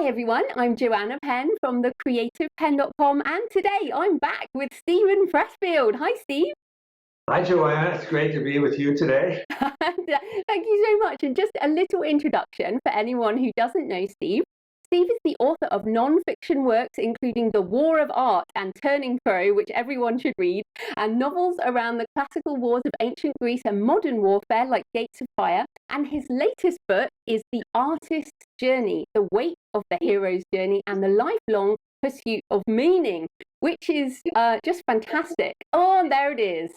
Hi everyone, I'm Joanna Penn from thecreativepenn.com, and today I'm back with Steven Pressfield. Hi Steve. Hi, Joanna. It's great to be with you today. Thank you so much. And just a little introduction for anyone who doesn't know Steve. Steve is the author of non-fiction works including The War of Art and Turning Pro, which everyone should read, and novels around the classical wars of ancient Greece and modern warfare like Gates of Fire. And his latest book is The Artist's Journey, The Weight of the Hero's Journey and the Lifelong Pursuit of Meaning, which is just fantastic. Oh, and there it is.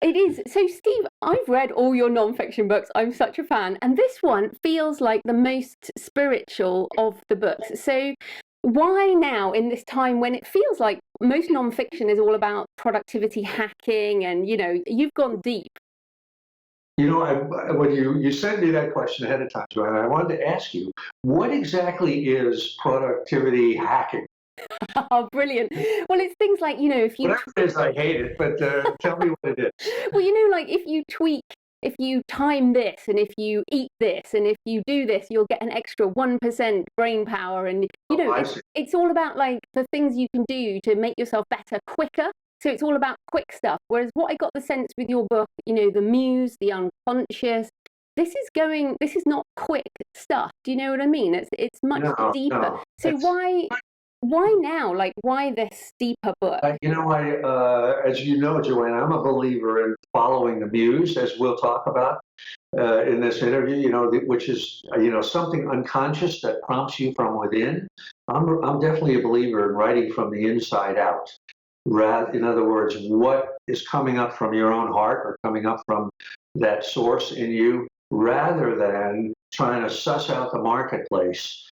It is. So, Steve, I've read all your non-fiction books. I'm such a fan. And this one feels like the most spiritual of the books. So, why now, in this time when it feels like most non-fiction is all about productivity hacking and, you've gone deep? When you sent me that question ahead of time, Joanna, I wanted to ask you, what exactly is productivity hacking? Oh, brilliant. Well, it's things like, if you... Whatever it is, I hate it, but tell me what it is. Well, like if you tweak, if you time this, and if you eat this, and if you do this, you'll get an extra 1% brain power. And, it's all about like the things you can do to make yourself better quicker. So it's all about quick stuff. Whereas what I got the sense with your book, the Muse, the unconscious, this is not quick stuff. Do you know what I mean? It's much deeper. No, so why now? Like, why this deeper book? As you know, Joanna, I'm a believer in following the Muse, as we'll talk about in this interview, which is, something unconscious that prompts you from within. I'm definitely a believer in writing from the inside out. In other words, what is coming up from your own heart or coming up from that source in you, rather than trying to suss out the marketplace,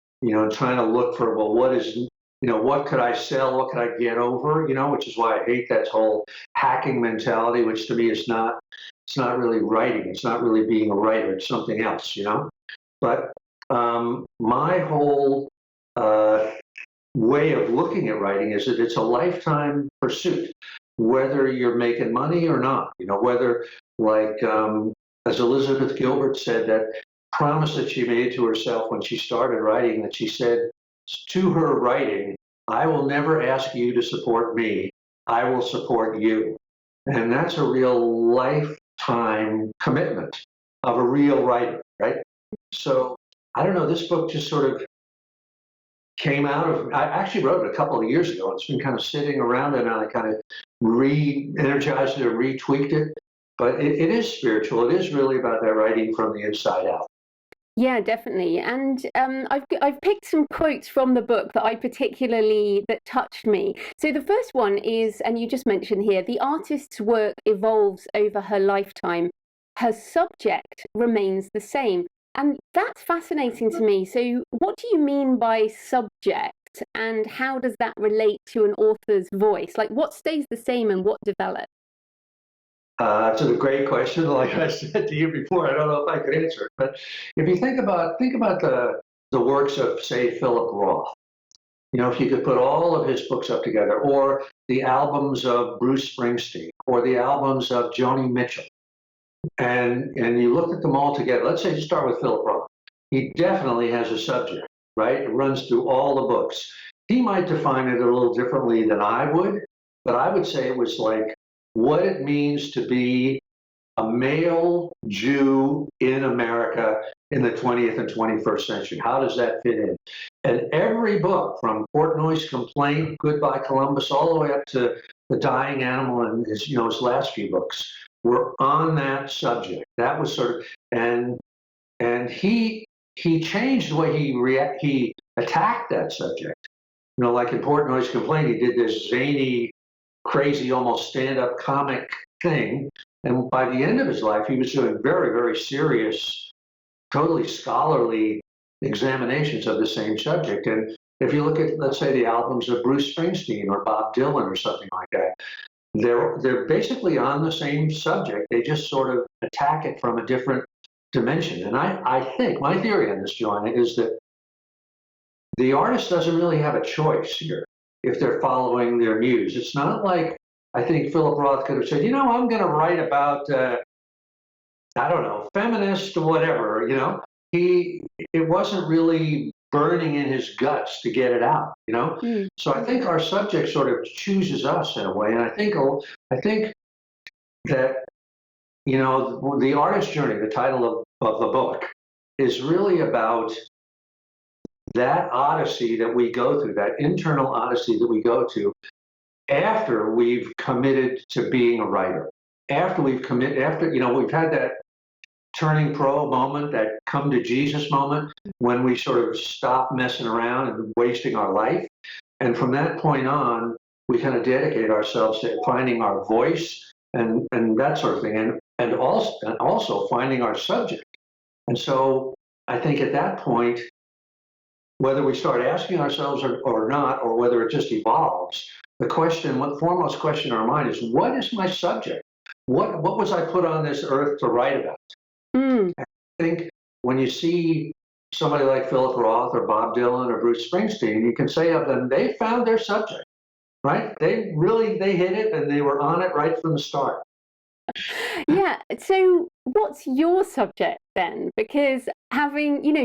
trying to look for, well, what could I sell? What could I get over? Which is why I hate that whole hacking mentality, which to me is it's not really writing. It's not really being a writer. It's something else, But my whole way of looking at writing is that it's a lifetime pursuit, whether you're making money or not, whether like, as Elizabeth Gilbert said, that promise that she made to herself when she started writing, that she said to her writing, I will never ask you to support me. I will support you. And that's a real lifetime commitment of a real writer, right? So I don't know, this book just sort of came out of, I actually wrote it a couple of years ago. It's been kind of sitting around and I kind of re-energized it or retweaked it. But it is spiritual. It is really about that writing from the inside out. Yeah, definitely. And I've picked some quotes from the book that touched me. So the first one is, and you just mentioned here, the artist's work evolves over her lifetime. Her subject remains the same. And that's fascinating to me. So what do you mean by subject, and how does that relate to an author's voice? Like, what stays the same and what develops? It's a great question. Like I said to you before, I don't know if I could answer it. But if you think about the works of, say, Philip Roth, if you could put all of his books up together, or the albums of Bruce Springsteen, or the albums of Joni Mitchell, and you look at them all together. Let's say you start with Philip Roth. He definitely has a subject, right? It runs through all the books. He might define it a little differently than I would, but I would say it was like what it means to be a male Jew in America in the 20th and 21st century. How does that fit in? And every book, from Portnoy's Complaint, Goodbye Columbus, all the way up to The Dying Animal and his last few books, were on that subject. That was sort of, and he changed the way he attacked that subject. Like in Portnoy's Complaint, he did this zany, crazy, almost stand-up comic thing. And by the end of his life, he was doing very, very serious, totally scholarly examinations of the same subject. And if you look at, let's say, the albums of Bruce Springsteen or Bob Dylan or something like that, they're basically on the same subject. They just sort of attack it from a different dimension. And I think my theory on this, Joanna, is that the artist doesn't really have a choice here if they're following their muse. It's not like, I think Philip Roth could have said, I'm going to write about, I don't know, feminist or whatever, it wasn't really burning in his guts to get it out, you know? So I think our subject sort of chooses us in a way. And I think that, you know, the artist's journey, the title of the book, is really about that odyssey that we go through, that internal odyssey that we go to after we've committed to being a writer. After we've committed, after, you know, we've had that turning pro moment, that come to Jesus moment, when we sort of stop messing around and wasting our life. And from that point on, we kind of dedicate ourselves to finding our voice and that sort of thing, and also finding our subject. And so I think at that point, whether we start asking ourselves or not, or whether it just evolves, the foremost question in our mind is, what is my subject? What was I put on this earth to write about? I think when you see somebody like Philip Roth or Bob Dylan or Bruce Springsteen, you can say of them, they found their subject, right? They hit it, and they were on it right from the start. Yeah. So what's your subject then? Because having, you know,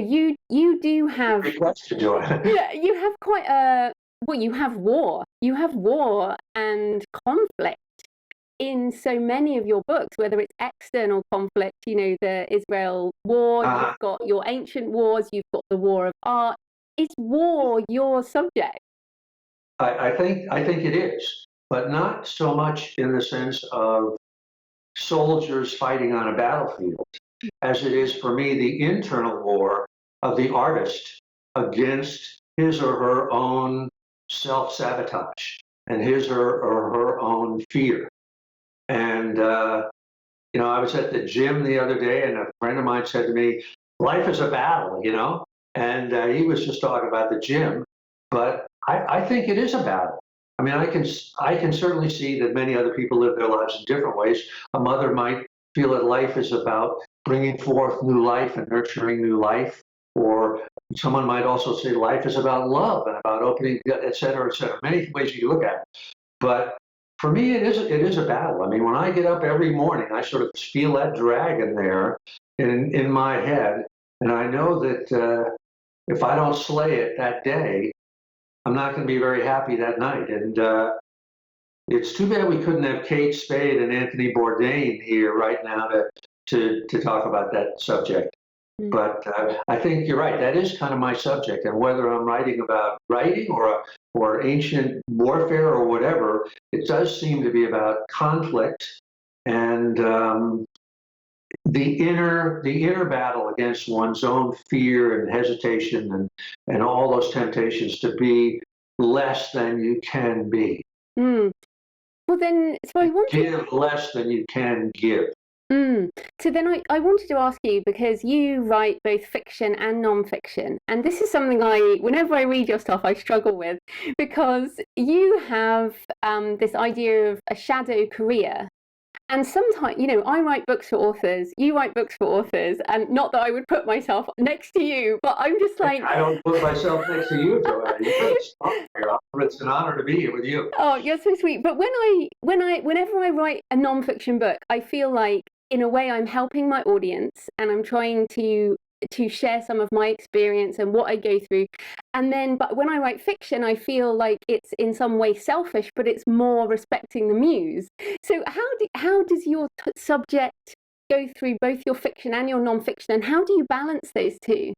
you do have... Great question, Joanna. Yeah, you have quite you have war. You have war and conflict in so many of your books, whether it's external conflict, you know, the Israel war, you've got your ancient wars, you've got the war of art. Is war your subject? I think it is, but not so much in the sense of soldiers fighting on a battlefield, as it is for me the internal war of the artist against his or her own self-sabotage and his or her own fear. And, you know, I was at the gym the other day, and a friend of mine said to me, life is a battle, you know? And he was just talking about the gym, but I think it is a battle. I mean, I can certainly see that many other people live their lives in different ways. A mother might feel that life is about bringing forth new life and nurturing new life, or someone might also say life is about love and about opening, et cetera, et cetera. Many ways you can look at it. But for me, it is a battle. I mean, when I get up every morning, I sort of feel that dragon there in my head, and I know that if I don't slay it that day, I'm not going to be very happy that night. And it's too bad we couldn't have Kate Spade and Anthony Bourdain here right now to talk about that subject. But I think you're right. That is kind of my subject. And whether I'm writing about writing or ancient warfare or whatever, it does seem to be about conflict and the inner battle against one's own fear and hesitation and all those temptations to be less than you can be. Well, then, so I want to give less than you can give. So then I wanted to ask you, because you write both fiction and non-fiction, and this is something whenever I read your stuff, I struggle with, because you have this idea of a shadow career. And sometimes, you know, I write books for authors, you write books for authors, and not that I would put myself next to you, but I'm just like... I don't put myself next to you, Joanna. It's an honor to be here with you. Oh, you're so sweet. But whenever I write a non-fiction book, I feel like, in a way, I'm helping my audience, and I'm trying to share some of my experience and what I go through. And then, but when I write fiction, I feel like it's in some way selfish, but it's more respecting the muse. So how does your subject go through both your fiction and your non-fiction, and how do you balance those two?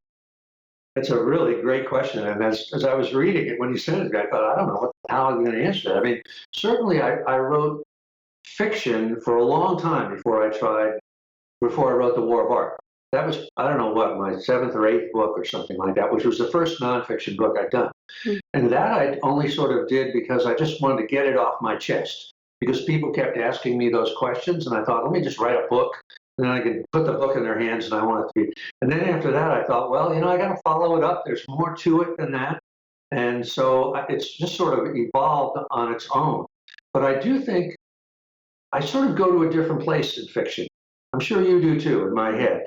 It's a really great question. And as I was reading it, when you said it, I thought, I don't know how I'm going to answer that. I mean, certainly I wrote fiction for a long time before I wrote The War of Art. That was, I don't know what, my 7th or 8th book or something like that, which was the first nonfiction book I'd done. And that I only sort of did because I just wanted to get it off my chest, because people kept asking me those questions, and I thought, let me just write a book, and then I can put the book in their hands, and I want it to be. And then after that, I thought, well, you know, I got to follow it up. There's more to it than that. And so it's just sort of evolved on its own. But I do think I sort of go to a different place in fiction. I'm sure you do too, in my head.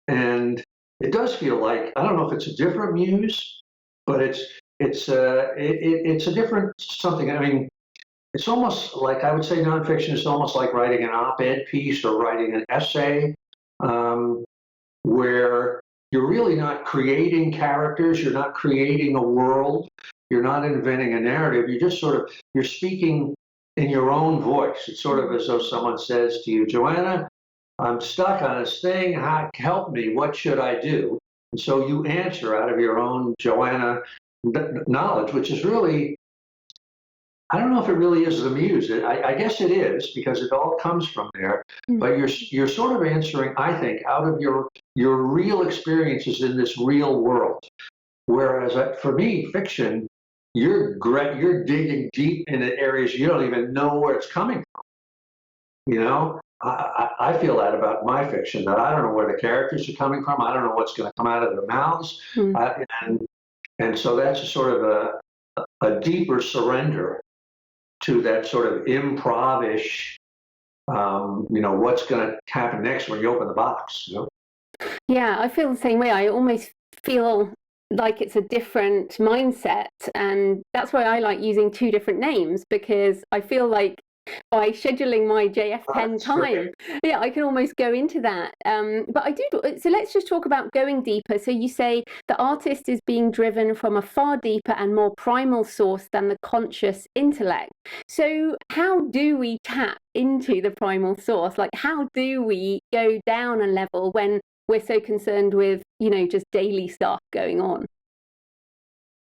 And it does feel like, I don't know if it's a different muse, but it's a different something. I mean, it's almost like, I would say nonfiction is almost like writing an op-ed piece or writing an essay, where you're really not creating characters. You're not creating a world. You're not inventing a narrative. You just sort of, you're speaking in your own voice. It's sort of as though someone says to you, Joanna, I'm stuck on this thing. Help me. What should I do? And so you answer out of your own Joanna knowledge, which is really, I don't know if it really is the Muse. I guess it is, because it all comes from there. But you're sort of answering, I think, out of your real experiences in this real world. Whereas for me, fiction, you're digging deep into areas you don't even know where it's coming from. You know, I feel that about my fiction, that I don't know where the characters are coming from. I don't know what's going to come out of their mouths. And so that's a sort of a deeper surrender to that sort of improv-ish, what's going to happen next when you open the box. You know? Yeah, I feel the same way. I almost feel like it's a different mindset, and that's why I like using two different names, because I feel like by scheduling my JF Penn time, yeah, I can almost go into that. But I do. So let's just talk about going deeper. So you say the artist is being driven from a far deeper and more primal source than the conscious intellect. So how do we tap into the primal source? Like, how do we go down a level when we're so concerned with, just daily stuff going on?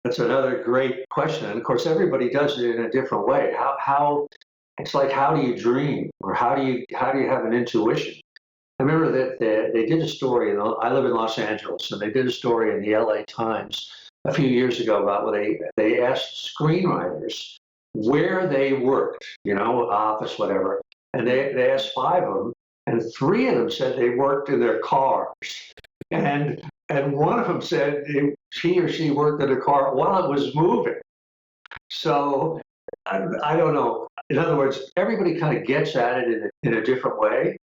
That's another great question. And of course, everybody does it in a different way. How it's like, how do you dream, or how do you have an intuition? I remember that they did a story. I live in Los Angeles, and they did a story in the LA Times a few years ago about where they asked screenwriters where they worked, office, whatever, and they asked 5 of them, and 3 of them said they worked in their cars, and one of them said he or she worked in a car while it was moving. So I don't know. In other words, everybody kind of gets at it in a different way.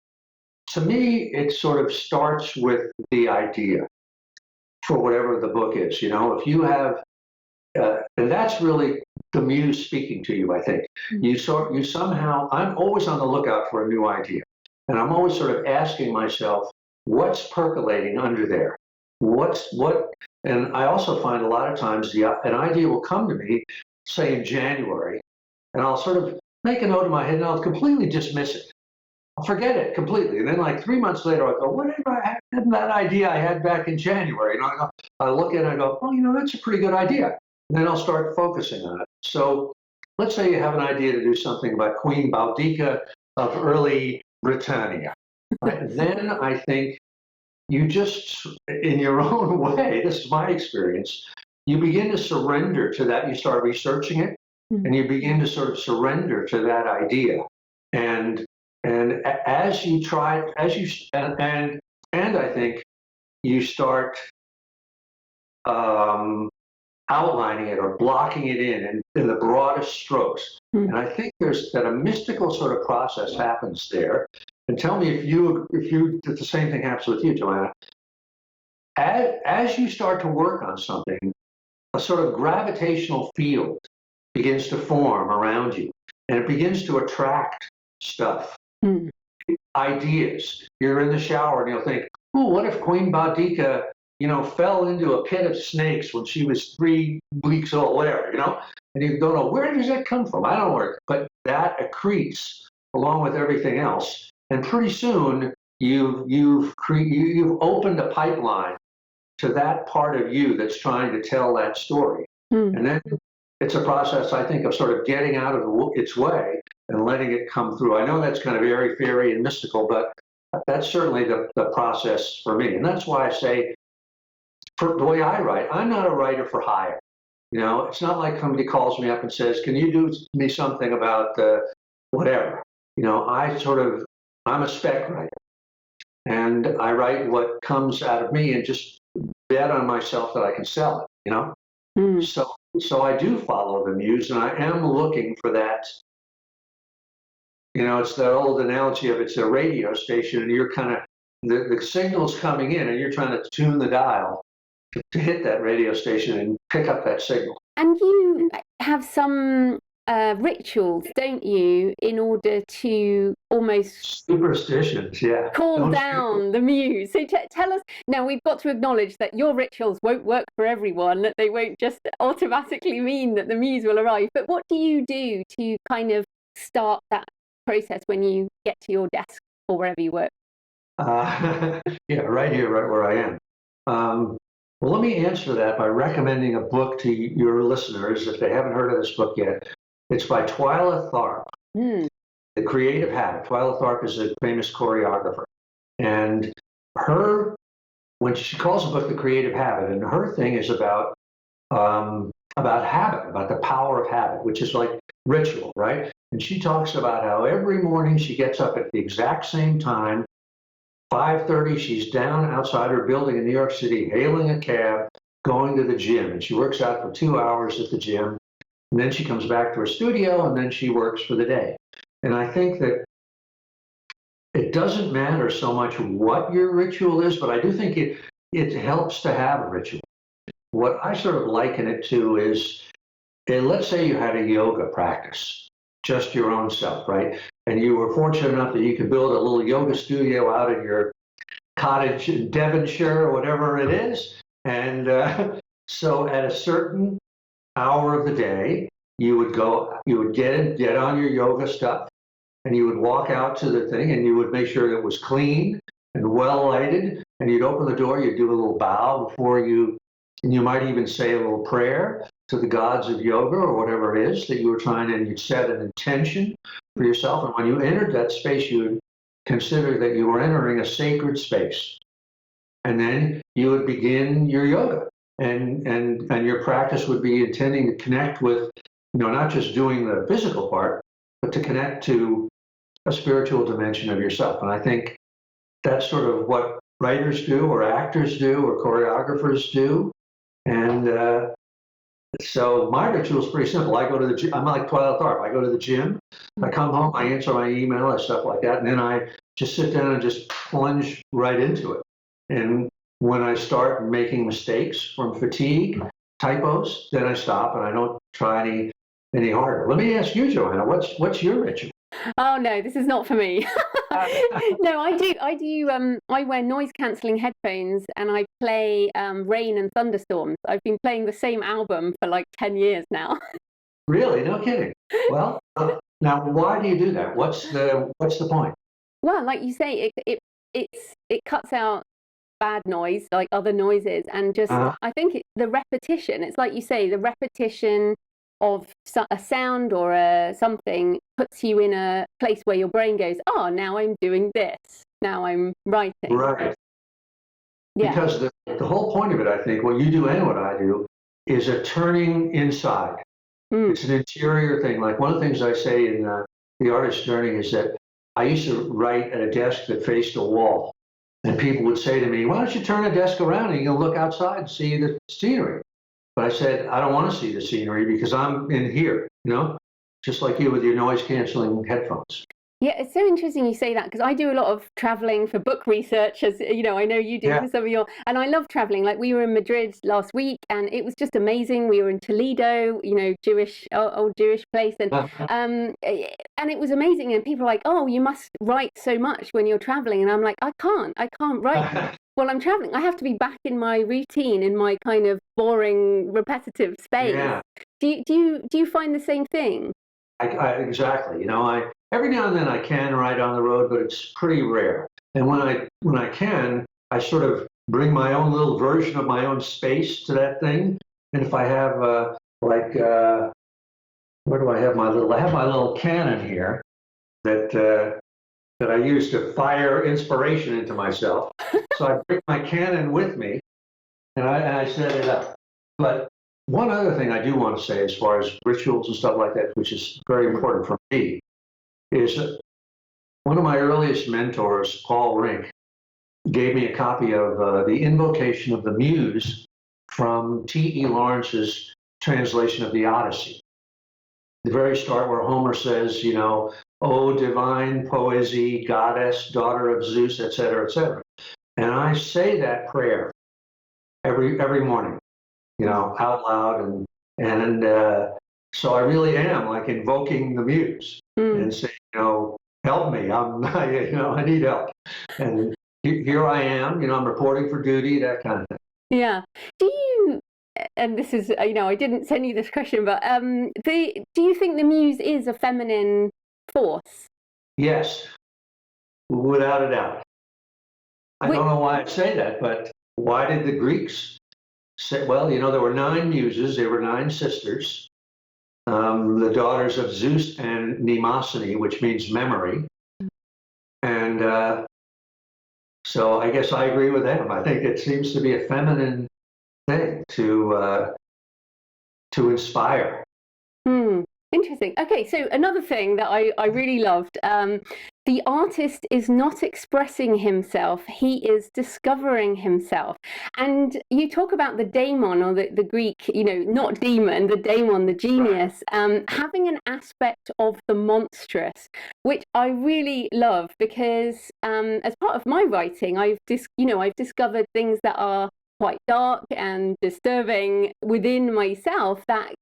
To me, it sort of starts with the idea for whatever the book is. If you have, and that's really the Muse speaking to you, I think. You somehow, I'm always on the lookout for a new idea. And I'm always sort of asking myself, what's percolating under there? And I also find a lot of times an idea will come to me, say in January, and I'll sort of make a note in my head and I'll completely dismiss it. I'll forget it completely. And then like 3 months later, I'll go, whatever I had that idea I had back in January. And I look at it and I go, oh, that's a pretty good idea. And then I'll start focusing on it. So let's say you have an idea to do something about Queen Boudica of early Britannia. Right? Then I think you just, in your own way, this is my experience, you begin to surrender to that. You start researching it, and you begin to sort of surrender to that idea. And as you try, and I think you start outlining it or blocking it in the broadest strokes. And I think that a mystical sort of process happens there. And tell me if the same thing happens with you, Joanna. As you start to work on something, a sort of gravitational field begins to form around you, and it begins to attract stuff, ideas. You're in the shower and you'll think, oh, what if Queen Boudica, fell into a pit of snakes when she was 3 weeks old, whatever, and you don't know, where does that come from? I don't know, but that accretes along with everything else. And pretty soon you've opened a pipeline to that part of you that's trying to tell that story. And then it's a process, I think, of sort of getting out of its way and letting it come through. I know that's kind of airy-fairy and mystical, but that's certainly the process for me. And that's why I say, for the way I write, I'm not a writer for hire. It's not like somebody calls me up and says, can you do me something about whatever? I'm a spec writer. And I write what comes out of me and just bet on myself that I can sell it, So I do follow the Muse, and I am looking for that. It's that old analogy of it's a radio station, and you're kind of, the signal's coming in, and you're trying to tune the dial to hit that radio station and pick up that signal. And you have some rituals, don't you, in order to almost superstitions, yeah. Call down the muse. So tell us, now we've got to acknowledge that your rituals won't work for everyone, that they won't just automatically mean that the muse will arrive. But what do you do to kind of start that process when you get to your desk or wherever you work? Yeah, right here, right where I am. Well, let me answer that by recommending a book to your listeners if they haven't heard of this book yet. It's by Twyla Tharp, The Creative Habit. Twyla Tharp is a famous choreographer. And when she calls the book The Creative Habit, and her thing is about habit, about the power of habit, which is like ritual, right? And she talks about how every morning she gets up at the exact same time, 5:30, she's down outside her building in New York City, hailing a cab, going to the gym. And she works out for 2 hours at the gym. And then she comes back to her studio, and then she works for the day. And I think that it doesn't matter so much what your ritual is, but I do think it helps to have a ritual. What I sort of liken it to is, let's say you had a yoga practice, just your own self, right? And you were fortunate enough that you could build a little yoga studio out in your cottage in Devonshire or whatever it is. And so at a certain hour of the day, you would get on your yoga stuff, and you would walk out to the thing, and you would make sure it was clean and well lighted, and you'd open the door, you'd do a little bow and you might even say a little prayer to the gods of yoga or whatever it is that you were trying, and you'd set an intention for yourself. And when you entered that space, you would consider that you were entering a sacred space. And then you would begin your yoga, and your practice would be intending to connect with, not just doing the physical part, but to connect to a spiritual dimension of yourself. And I think that's sort of what writers do, or actors do, or choreographers do. And so my ritual is pretty simple. I go to the gym. I'm like Twyla Tharp. I go to the gym. I come home. I answer my email and stuff like that. And then I just sit down and just plunge right into it. And when I start making mistakes from fatigue, typos, then I stop and I don't try any harder. Let me ask you, Joanna, what's your ritual? Oh no, this is not for me. No, I do. I wear noise-canceling headphones, and I play rain and thunderstorms. I've been playing the same album for like 10 years now. Really? No kidding. Well, now why do you do that? What's the point? Well, like you say, it cuts out bad noise, like other noises, and just I think the repetition. It's like you say, the repetition of a sound or something puts you in a place where your brain goes, oh, now I'm doing this. Now I'm writing. Right. Yeah. Because the whole point of it, I think, what you do and what I do, is a turning inside. It's an interior thing. Like one of the things I say in The Artist's Journey is that I used to write at a desk that faced a wall. And people would say to me, why don't you turn the desk around and you can look outside and see the scenery? But I said, I don't want to see the scenery because I'm in here, just like you with your noise-canceling headphones. Yeah, it's so interesting you say that, because I do a lot of traveling for book research, as I know you do for some of and I love traveling. Like we were in Madrid last week, and it was just amazing. We were in Toledo, old Jewish place, and it was amazing. And people are like, oh, you must write so much when you're traveling, and I'm like, I can't write. While I'm traveling, I have to be back in my routine, in my kind of boring, repetitive space. Yeah. Do you find the same thing? Exactly. Every now and then I can write on the road, but it's pretty rare. And when I can, I sort of bring my own little version of my own space to that thing. And if I have where do I have my little cannon here that I use to fire inspiration into myself. So I bring my cannon with me, and I set it up. But one other thing I do want to say, as far as rituals and stuff like that, which is very important for me, is that one of my earliest mentors, Paul Rink, gave me a copy of the Invocation of the Muse from T.E. Lawrence's translation of the Odyssey. The very start where Homer says, O divine poesy, goddess, daughter of Zeus, etc., etc. And I say that prayer every morning, out loud, and So I really am like invoking the muse and saying, help me. I need help. And here I am, I'm reporting for duty, that kind of thing. Yeah. Do you, and this is, I didn't send you this question, but do you think the muse is a feminine force? Yes, without a doubt. I don't know why I say that, but why did the Greeks say, well, there were 9 muses, there were 9 sisters, the daughters of Zeus and Mnemosyne, which means memory. And so I guess I agree with them. I think it seems to be a feminine thing to inspire. Interesting. Okay, so another thing that I really loved, the artist is not expressing himself, he is discovering himself. And you talk about the daemon, or the Greek, not demon, the daemon, the genius, having an aspect of the monstrous, which I really love, because as part of my writing, I've discovered things that are quite dark and disturbing within myself that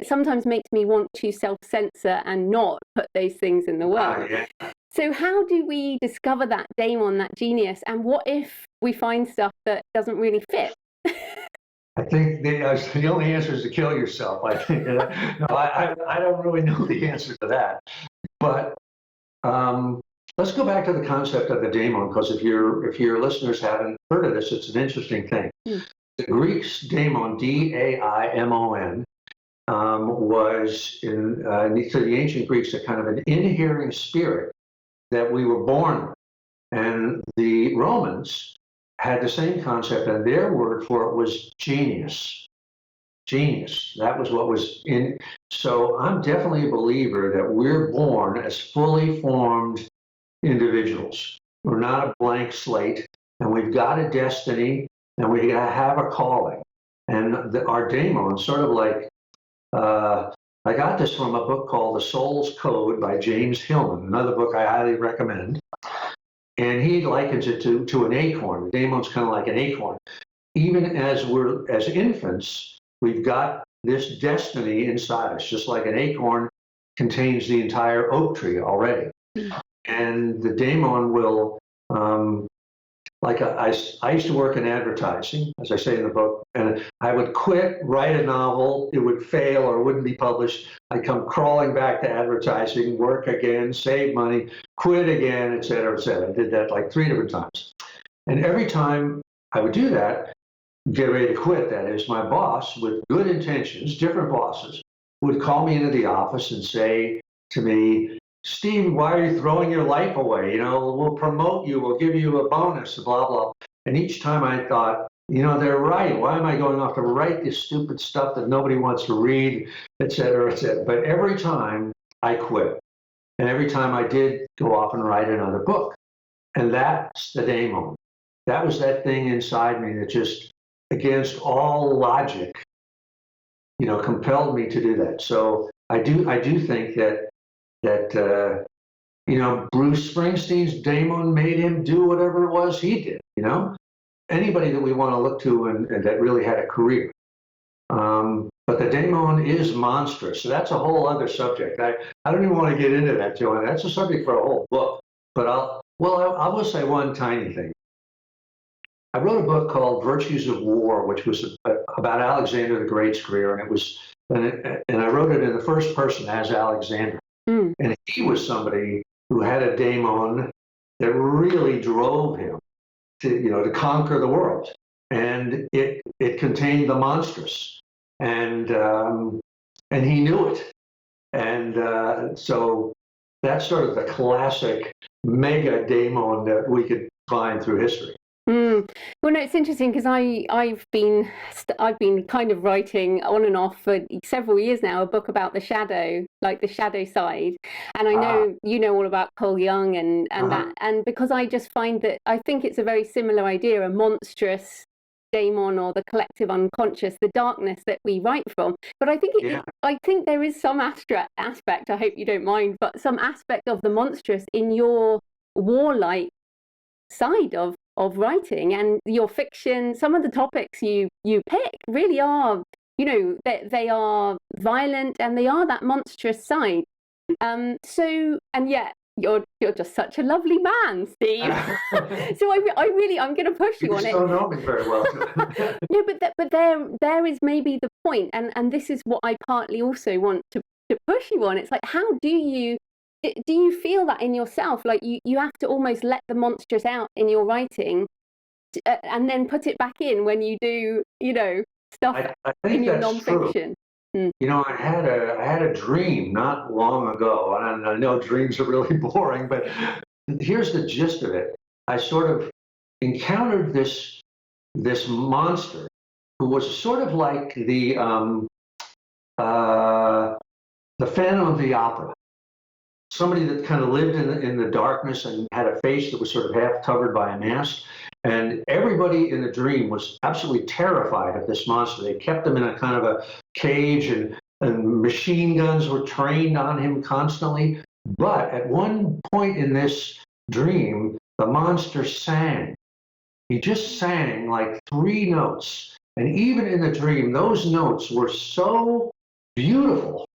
sometimes makes me want to self-censor and not put those things in the world. Yeah. So how do we discover that daemon, that genius, and what if we find stuff that doesn't really fit? I think the only answer is to kill yourself. I think. No, I don't really know the answer to that. But let's go back to the concept of the daemon, because if your listeners haven't heard of this, it's an interesting thing. The Greeks daemon, D-A-I-M-O-N, was to the ancient Greeks a kind of an inhering spirit that we were born with. And the Romans had the same concept, and their word for it was genius. Genius. That was what was in. So I'm definitely a believer that we're born as fully formed individuals. We're not a blank slate, and we've got a destiny, and we got to have a calling. And our daemon, sort of like, I got this from a book called The Soul's Code by James Hillman, another book I highly recommend. And he likens it to an acorn. The daemon's kind of like an acorn. Even as infants, we've got this destiny inside us, just like an acorn contains the entire oak tree already. And the daemon will, I used to work in advertising, as I say in the book, and I would quit, write a novel, it would fail or wouldn't be published. I'd come crawling back to advertising, work again, save money, quit again, et cetera, et cetera. I did that like 3 different times. And every time I would do that, get ready to quit, that is, my boss, with good intentions, different bosses, would call me into the office and say to me, Steve, why are you throwing your life away? We'll promote you, we'll give you a bonus, blah, blah. And each time I thought, they're right. Why am I going off to write this stupid stuff that nobody wants to read, et cetera, et cetera. But every time I quit. And every time I did go off and write another book. And that's the daemon. That was that thing inside me that just, against all logic, compelled me to do that. So I do think that Bruce Springsteen's daemon made him do whatever it was he did. Anybody that we want to look to and that really had a career. But the daemon is monstrous. So that's a whole other subject. I don't even want to get into that, Joanna. That's a subject for a whole book. But I will say one tiny thing. I wrote a book called Virtues of War, which was about Alexander the Great's career, and I wrote it in the first person as Alexander. And he was somebody who had a daemon that really drove him to conquer the world, and it contained the monstrous, and he knew it, and so that's sort of the classic mega daemon that we could find through history. Well, no, it's interesting because I've been kind of writing on and off for several years now a book about the shadow, like the shadow side, and I know you know all about Carl Jung and that, and because I just find that I think it's a very similar idea, a monstrous daemon or the collective unconscious, the darkness that we write from. But I think I think there is some abstract aspect. I hope you don't mind, but some aspect of the monstrous in your warlike side of writing and your fiction. Some of the topics you pick really are, they are violent and they are that monstrous side. So, and yet you're just such a lovely man, Steve. So I'm going to push you on it. You don't know me very well. No, but there is maybe the point, and this is what I partly also want to push you on. It's like, how do you feel that in yourself? Like you have to almost let the monstrous out in your writing, and then put it back in when you do, stuff I think in your that's nonfiction. True. I had a dream not long ago, and I know dreams are really boring, but here's the gist of it. I sort of encountered this monster who was sort of like the Phantom of the Opera. Somebody that kind of lived in the darkness and had a face that was sort of half covered by a mask. And everybody in the dream was absolutely terrified of this monster. They kept him in a kind of a cage, and machine guns were trained on him constantly. But at one point in this dream, the monster sang. He just sang like 3 notes. And even in the dream, those notes were so beautiful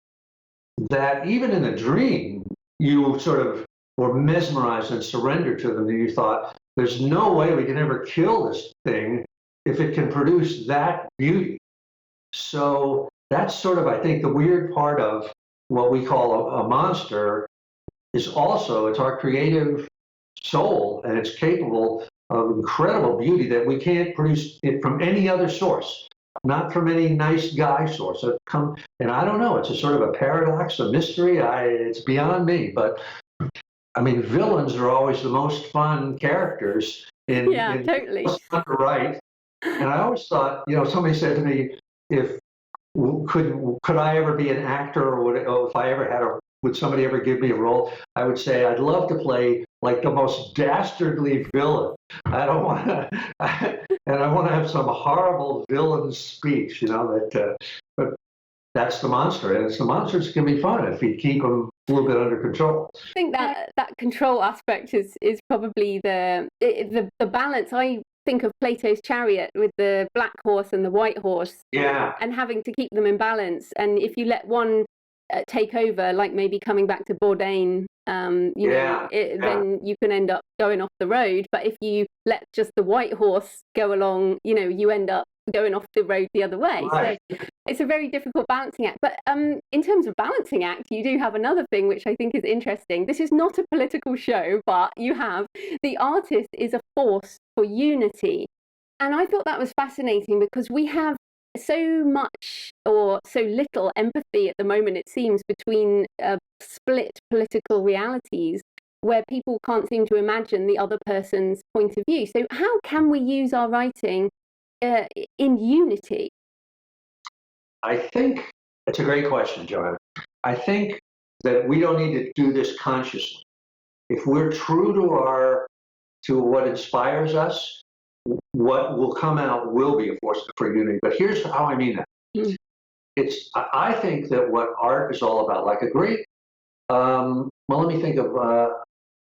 that even in the dream, you sort of were mesmerized and surrendered to them. And you thought, there's no way we can ever kill this thing if it can produce that beauty. So that's sort of, I think, the weird part of what we call a monster is also it's our creative soul, and it's capable of incredible beauty that we can't produce it from any other source, not from any nice guy source. And I don't know, it's a sort of a paradox, a mystery. It's beyond me, but I mean, villains are always the most fun characters totally. Fun to write. And I always thought, somebody said to me, could I ever be an actor, or if I ever would somebody ever give me a role? I would say I'd love to play like the most dastardly villain. I don't want to, and I want to have some horrible villain speech, but that's the monster, and the monsters can be fun if you keep them a little bit under control. I think that control aspect is probably the balance. I think of Plato's chariot with the black horse and the white horse, and having to keep them in balance. And if you let one take over, like maybe coming back to Bourdain, then you can end up going off the road. But if you let just the white horse go along, you end up going off the road the other way. Right. So it's a very difficult balancing act. But in terms of balancing act, you do have another thing which I think is interesting. This is not a political show, but you have the artist is a force for unity. And I thought that was fascinating because we have so much or so little empathy at the moment, it seems, between split political realities where people can't seem to imagine the other person's point of view. So how can we use our writing in unity? I think it's a great question, Joanna. I think that we don't need to do this consciously. If we're true to what inspires us, what will come out will be a force for unity. But here's how I mean that. I think that what art is all about, like a great, let me think of,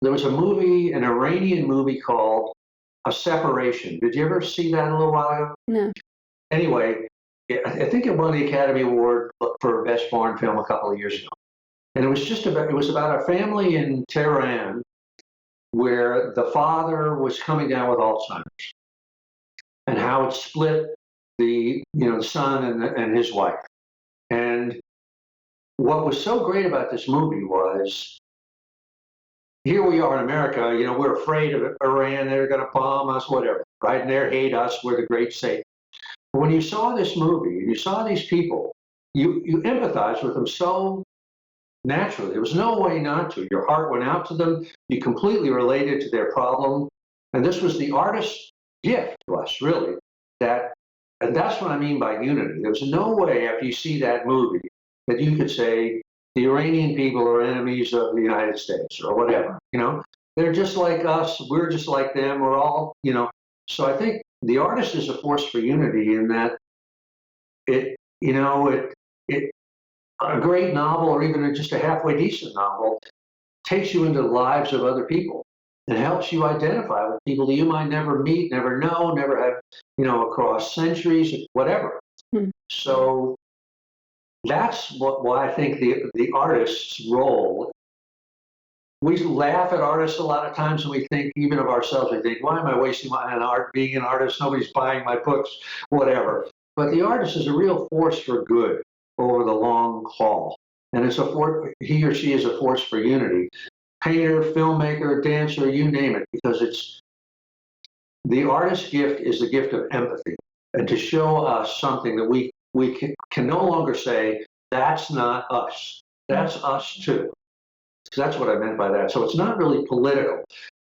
there was an Iranian movie called A Separation. Did you ever see that a little while ago? No. Anyway, I think it won the Academy Award for Best Foreign Film a couple of years ago. And it was about a family in Tehran where the father was coming down with Alzheimer's, and how it split the son and his wife. And what was so great about this movie was, here we are in America, we're afraid of Iran, they're going to bomb us, whatever, right? And they hate us, we're the great Satan. But when you saw this movie and you saw these people, you empathized with them so naturally. There was no way not to. Your heart went out to them. You completely related to their problem. And this was the artist's gift to us, really. And that's what I mean by unity. There's no way after you see that movie that you could say the Iranian people are enemies of the United States or whatever. They're just like us. We're just like them. We're all, So I think the artist is a force for unity in that a great novel, or even just a halfway decent novel, takes you into the lives of other people and helps you identify with people that you might never meet, never know, never have, across centuries, whatever. So that's why I think the artist's role. We laugh at artists a lot of times, and we think even of ourselves. We think, "Why am I wasting my art being an artist? Nobody's buying my books, whatever." But the artist is a real force for good over the long haul, and it's a he or she is a force for unity. Painter, filmmaker, dancer, you name it, because it's the artist's gift is the gift of empathy, and to show us something that we can no longer say that's not us, that's us too. So that's what I meant by that. So it's not really political.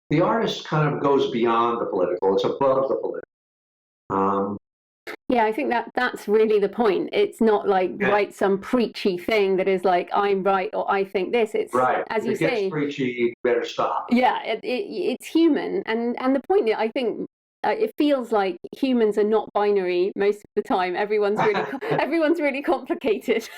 The artist kind of goes beyond the political. It's above the political. Yeah, I think that's really the point. It's not like write some preachy thing that is like I'm right or I think this. It's right. As you say. If it gets preachy, you better stop. Yeah, it's human, and the point that I think it feels like humans are not binary most of the time. Everyone's really complicated.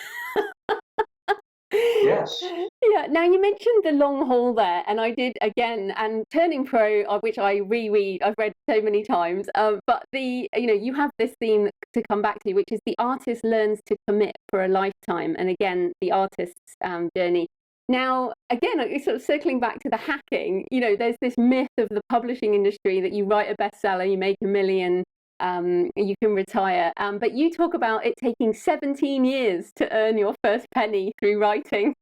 Yes. Yeah. Now you mentioned the long haul there, and I did again. And Turning Pro, which I reread, I've read so many times. But you have this theme to come back to, which is the artist learns to commit for a lifetime, and again, the artist's journey. Now, again, sort of circling back to the hacking. There's this myth of the publishing industry that you write a bestseller, you make $1 million. You can retire. But you talk about it taking 17 years to earn your first penny through writing.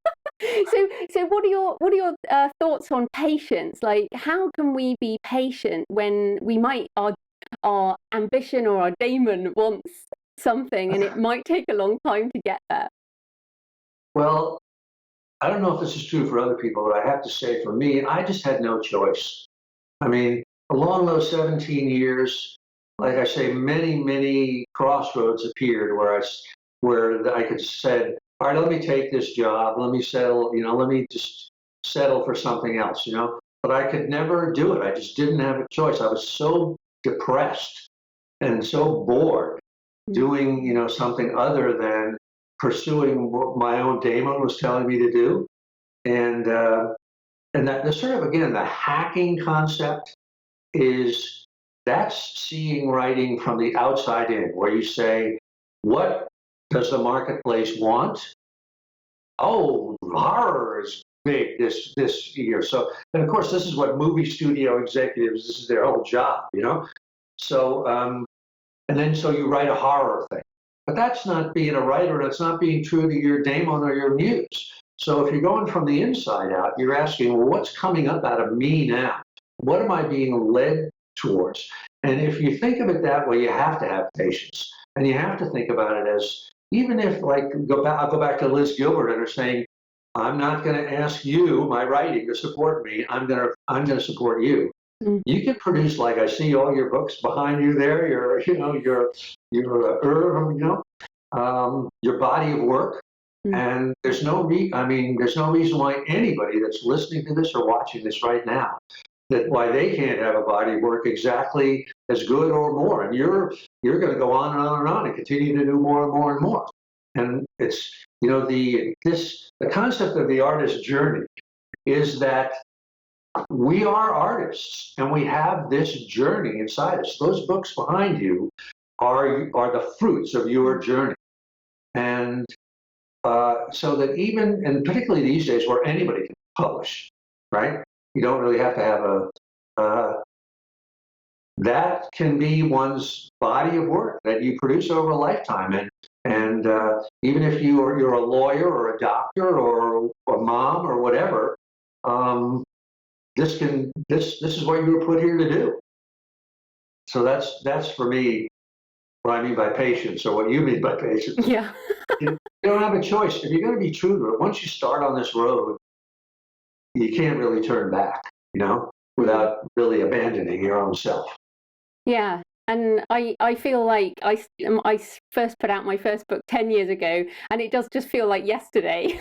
So what are your thoughts on patience? Like, how can we be patient when we might our ambition or our daemon wants something, and it might take a long time to get there? Well, I don't know if this is true for other people, but I have to say, for me, I just had no choice. I mean, along those 17 years. Like I say, many crossroads appeared where I could said, all right, let me take this job, let me settle, let me just settle for something else, But I could never do it. I just didn't have a choice. I was so depressed and so bored doing, something other than pursuing what my own daemon was telling me to do. And that the sort of, again, the hacking concept that's seeing writing from the outside in, where you say, what does the marketplace want? Oh, horror is big this year. So, and of course, this is what movie studio executives, this is their whole job, So, and then so you write a horror thing. But that's not being a writer, that's not being true to your daemon or your muse. So if you're going from the inside out, you're asking, well, what's coming up out of me now? What am I being led towards? And if you think of it that way, you have to have patience, and you have to think about it as, even if, like, I'll go back to Liz Gilbert and her saying, I'm not going to ask you, my writing, to support me. I'm going to support you. You can produce, like I see all your books behind you there, your body of work. And there's no reason why anybody that's listening to this or watching this right now, why they can't have a body of work exactly as good or more. And you're going to go on and on and on and continue to do more and more and more. And it's, the concept of the artist's journey is that we are artists and we have this journey inside us. Those books behind you are the fruits of your journey. And so that even, and particularly these days where anybody can publish, right? You don't really have to have that can be one's body of work that you produce over a lifetime. And even if you're a lawyer or a doctor or a mom or whatever, this is what you were put here to do. So that's for me what I mean by patience, or what you mean by patience. Yeah. You don't have a choice. If you're going to be true to it, once you start on this road, you can't really turn back, without really abandoning your own self. Yeah. And I feel like I first put out my first book 10 years ago, and it does just feel like yesterday.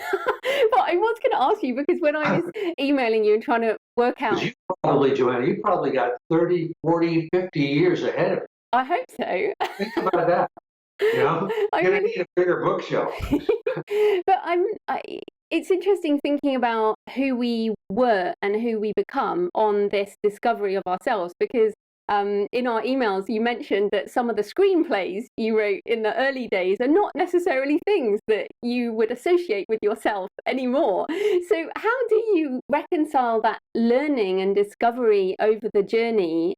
But I was going to ask you, because when I was emailing you and trying to work out... Joanna, you probably got 30, 40, 50 years ahead of it. I hope so. Think about that. You're going to need a bigger bookshelf. But it's interesting thinking about who we were and who we become on this discovery of ourselves, because in our emails, you mentioned that some of the screenplays you wrote in the early days are not necessarily things that you would associate with yourself anymore. So how do you reconcile that learning and discovery over the journey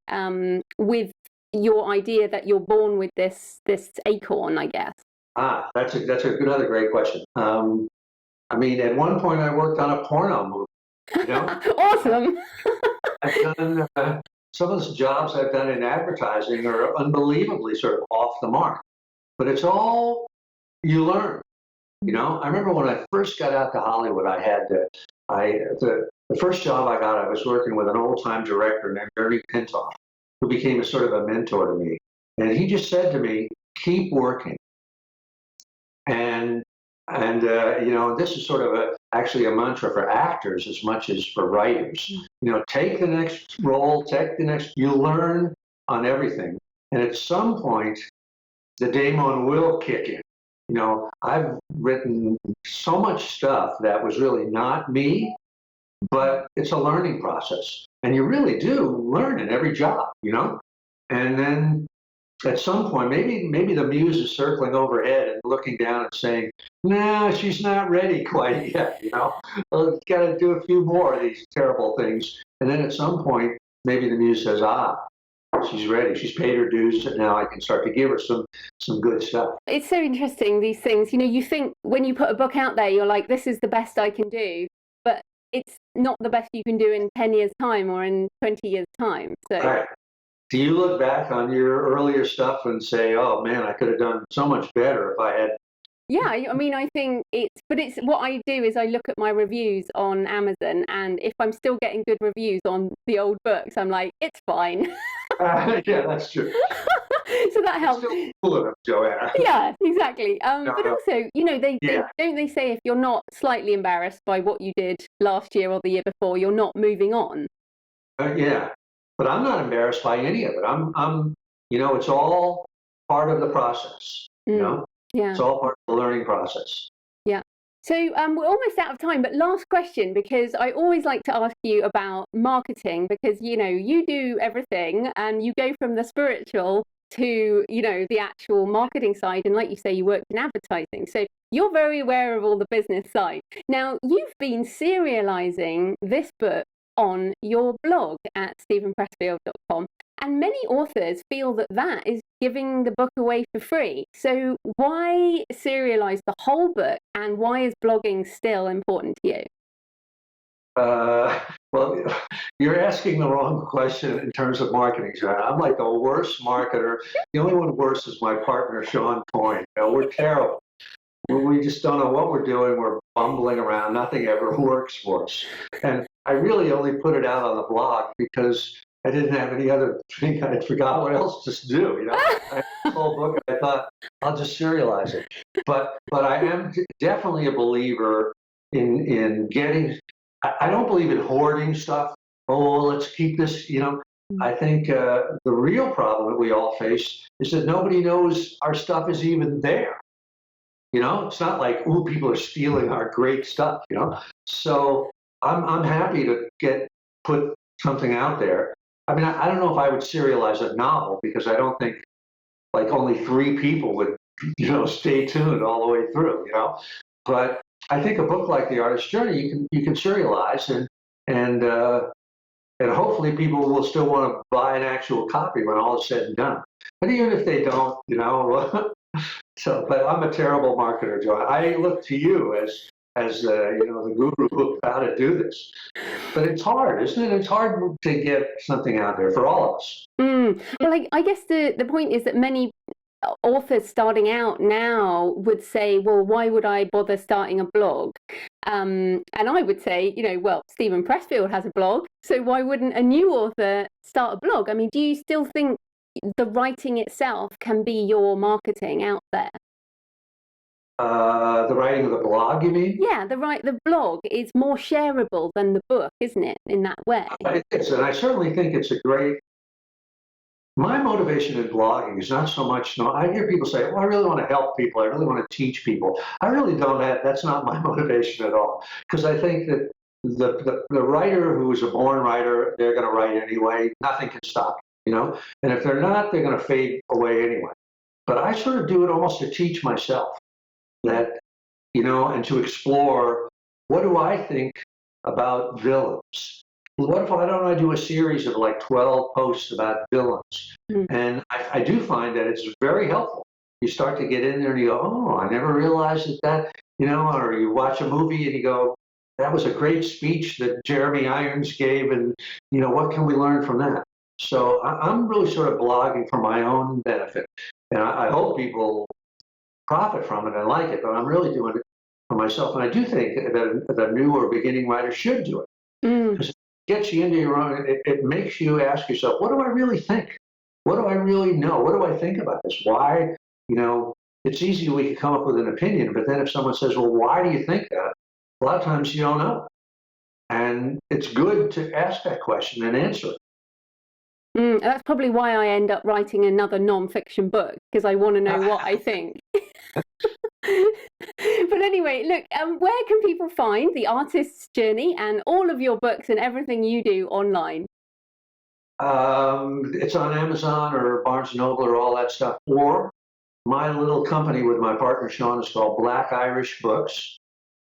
with your idea that you're born with this acorn, I guess? That's another great question. I mean, at one point I worked on a porno movie, you know? Awesome. I've done some of the jobs I've done in advertising are unbelievably sort of off the mark, but it's all you learn. You know, I remember when I first got out to Hollywood, the first job I got, I was working with an old time director named Ernie Pintoff, who became a sort of a mentor to me, and he just said to me, "Keep working." And you know, this is sort of actually a mantra for actors as much as for writers. You know, take the next role, you learn on everything. And at some point, the daemon will kick in. You know, I've written so much stuff that was really not me, but it's a learning process. And you really do learn in every job, you know? And then at some point, maybe the muse is circling overhead and looking down and saying, "No, she's not ready quite yet. You know, well, got to do a few more of these terrible things." And then at some point, maybe the muse says, she's ready. She's paid her dues, and now I can start to give her some good stuff." It's so interesting, these things. You know, you think when you put a book out there, you're like, "This is the best I can do," but it's not the best you can do in 10 years' time or in 20 years' time. So. Right. Do you look back on your earlier stuff and say, "Oh man, I could have done so much better if I had"? Yeah, I mean, I think it's what I do is I look at my reviews on Amazon, and if I'm still getting good reviews on the old books, I'm like, it's fine. Yeah, that's true. So that helps. Still cool enough, Joanna. Yeah, exactly. But also, you know, they don't they say if you're not slightly embarrassed by what you did last year or the year before, you're not moving on. Yeah. But I'm not embarrassed by any of it. You know, it's all part of the process. You know, yeah, it's all part of the learning process. Yeah. So we're almost out of time, but last question, because I always like to ask you about marketing, because, you know, you do everything and you go from the spiritual to, you know, the actual marketing side. And like you say, you worked in advertising. So you're very aware of all the business side. Now, you've been serializing this book on your blog at stevenpressfield.com. And many authors feel that that is giving the book away for free. So why serialize the Hulbert, and why is blogging still important to you? Well, you're asking the wrong question in terms of marketing, John. I'm like the worst marketer. The only one worse is my partner, Sean Coyne. You know, we're terrible. We just don't know what we're doing. We're bumbling around. Nothing ever works for us. And I really only put it out on the blog because I didn't have any other thing. I forgot what else to do. You know, I had this whole book. I thought I'll just serialize it. But I am definitely a believer in getting. I don't believe in hoarding stuff. Oh, let's keep this. You know, I think the real problem that we all face is that nobody knows our stuff is even there. You know, it's not like, "Ooh, people are stealing our great stuff," you know? So I'm happy to put something out there. I mean, I don't know if I would serialize a novel because I don't think like only 3 people would, you know, stay tuned all the way through, you know? But I think a book like The Artist's Journey, you can serialize and hopefully people will still want to buy an actual copy when all is said and done. But even if they don't, you know, but I'm a terrible marketer, Joe. I look to you as you know, the guru of how to do this. But it's hard, isn't it? It's hard to get something out there for all of us. Well, I guess the point is that many authors starting out now would say, well, why would I bother starting a blog? And I would say, you know, well, Steven Pressfield has a blog, so why wouldn't a new author start a blog? I mean, do you still think the writing itself can be your marketing out there? The writing of the blog, you mean? Yeah, the blog is more shareable than the book, isn't it, in that way? It is, and I certainly think it's a great. My motivation in blogging is not so much. No, I hear people say, "Well, I really want to help people. I really want to teach people." I really don't. That's not my motivation at all. Because I think that the writer who is a born writer, they're going to write anyway. Nothing can stop And if they're not, they're going to fade away anyway. But I sort of do it almost to teach myself that, and to explore, what do I think about villains? What if I do a series of like 12 posts about villains? And I do find that it's very helpful. You start to get in there and you go, oh, I never realized that, or you watch a movie and you go, that was a great speech that Jeremy Irons gave, and, what can we learn from that? So I'm really sort of blogging for my own benefit. And I hope people profit from it and like it, but I'm really doing it for myself. And I do think that a new or beginning writer should do it. Because it gets you into your own, it makes you ask yourself, what do I really think? What do I really know? What do I think about this? Why? It's easy, we can come up with an opinion, but then if someone says, well, why do you think that? A lot of times you don't know. And it's good to ask that question and answer it. That's probably why I end up writing another non-fiction book, because I want to know what I think. But anyway, look, where can people find The Artist's Journey and all of your books and everything you do online? It's on Amazon or Barnes & Noble or all that stuff. Or my little company with my partner, Sean, is called Black Irish Books.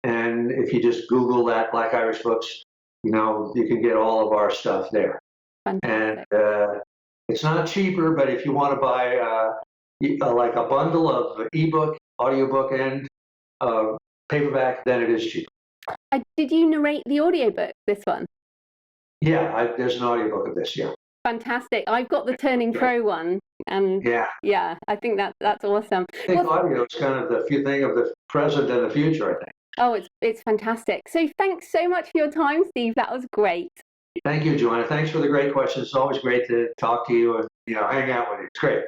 And if you just Google that, Black Irish Books, you can get all of our stuff there. Fantastic. And it's not cheaper, but if you want to buy like a bundle of ebook, audiobook, and paperback, then it is cheaper. Did you narrate the audiobook, this one? Yeah, there's an audiobook of this, yeah. Fantastic. I've got the Turning Pro one, and yeah, I think that's awesome. I think audio is kind of the thing of the present and the future, I think. Oh, it's fantastic. So thanks so much for your time, Steve. That was great. Thank you, Joanna. Thanks for the great questions. It's always great to talk to you and hang out with you. It's great.